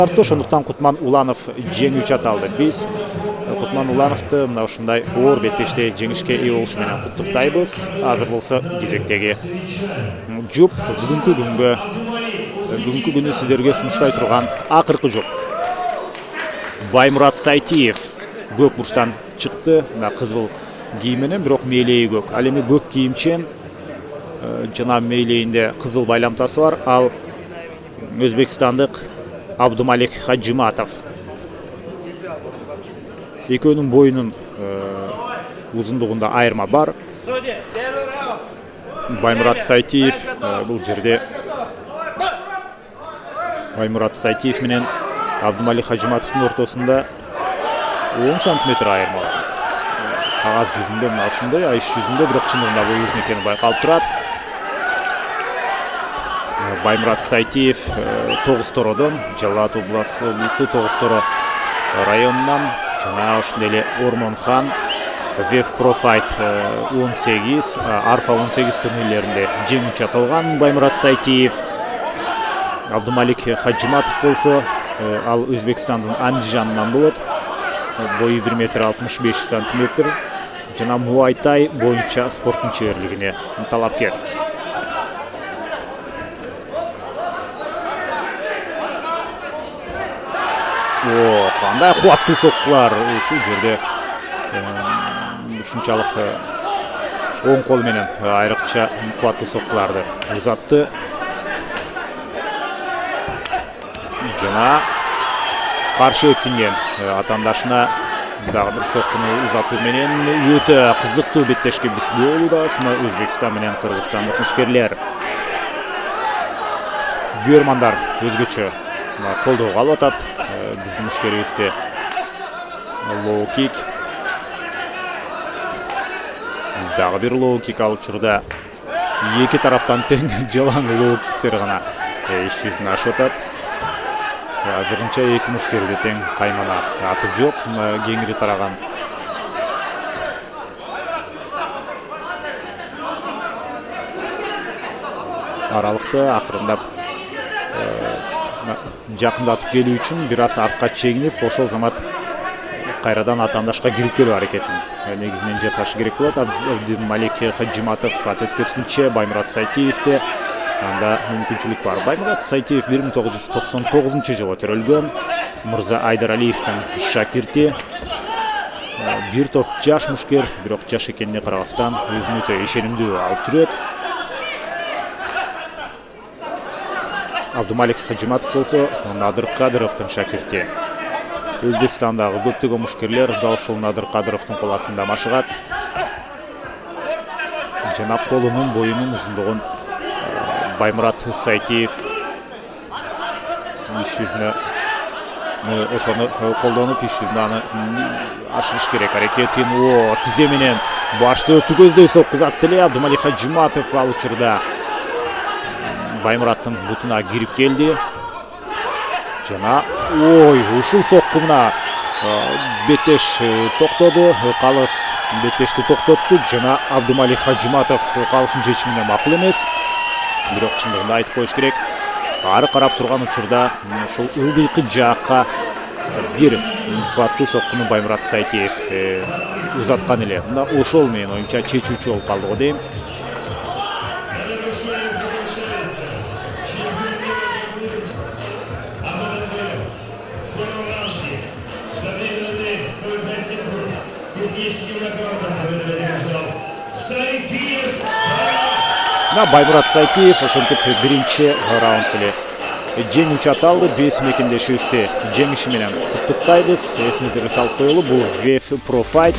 Ошондуктан Кутман Уланов жеңүүчү аталды. Биз Кутман Улановду мына ушундай оор беттеште жеңишке ээ болушу менен куттуктайбыз. Азыр болсо кезектеги жұп бүгүнкү күнү сиздерге сунуштай турган акыркы жұп. Баймурат Сайтиев көк бурчтан чыкты. Мына кызыл кийиминен, бирок мээлеи көк. Ал эми көк кийимчен жана мээлейинде кызыл байламтасы бар. Ал өзбекстандык Абдумалик Хаджиматов. Экөөнүн боюнун узундугунда айырма бар. Баймурат Сайтиев бул жерде Баймурат Сайтиев менен Абдумалик Хаджиматовдун ортосунда 10 сантиметр айырма бар. Кагаз жүзүндө мына ушундай, иш жүзүндө бирок чындыгында бул uzun экени байкалып турат. Баймурат Сайтиев Тогуз-Тородон, Жалал Абад облусу Тогуз-Торо районунан, жана ошондой эле Ормонхан Вев Профайт 18, Арфа 18 турнирлеринде жеңүүчү аталган Баймурат Сайтиев. Абдумалик Хаджиматов болсо, ал Өзбекстандын Андижанынан болот. Бою 1 метр 65 сантиметр. Жана Муайтай боюнча спорттун чеберлигине талапкер. Кандай кубаттуу соккулар. Ушул жерде ушунчалык оң кол менен айрыкча кубаттуу соккуларды узатты. Жана каршы өттүнген атаандашына дагы бир соккуну узатуу менен өтө кызыктуу беттешке бизде болууда. Өзбекстан менен Кыргызстандык мушкерлер. Көрмандар өзгөчө колдоого алып атат. Биздин мушкерибизде лоу кик. Дагы бир лоу кик алып учурда эки тараптан тең жалаң лоу киктер гана иш жүзүнө ашып атат. Азырынча эки мушкерде тең каймана аты жок, кеңири тараган. Аралыкты акырындап жакындатып келүү үчүн бир аз артка чегинип, ошол замат кайрадан атаандашка кирип келүү аракетин негизинен жасашы керек болот. Абдумалик Хаджиматов атескерсинче Баймурат Сайтиевде анда мүмкүнчүлүк бар. Баймурат Сайтиев 1999 жылы төрөлгөн, Мырза Айдар Алиевдин шакирти. Бир топ жаш мушкер, бирок жаш экенине карабастан өзүн өтө ишенимдүү алып жүрөт. Абдумалик Хаджиматов болсо Надыр Кадыровдун шакирти. Өзбекстандагы көптөгөн мушкерлер дал ушул Надыр Кадыровдун кол астында машыгат. Жана колунун боюнун узундугун Баймурат Сайтиев иш жүзүнө ошону колдонуп, иш жүзүнө аны ашырыш керек аракетин. Тизе менен башты өтүү көздөй соккузат эле Абдумалик Хаджиматов ал учурда Баймураттын бутуна кирип келди. Жана ушул сокку мына беттеш токтоду. Калыс беттешти токтотту. Жана Абдумалик Хаджиматов калыстын чечимине макул эмес. Бирок чындыгында айтып коюш керек, ары карап турган учурда ушул ылдыйкы жакка бир кубаттуу соккуну Баймурат Сайтиев узаткан эле. Мында ошол менен оюмча чечүүчү болуп калды го дейм. Баймурат Сайтиев ошентип биринчи раунд эле жеңүүчү аталды. 5 мекендешибизди жеңиши менен куттуктайбыз. Эсиңиздерге салып коелу, бул Вев Профайт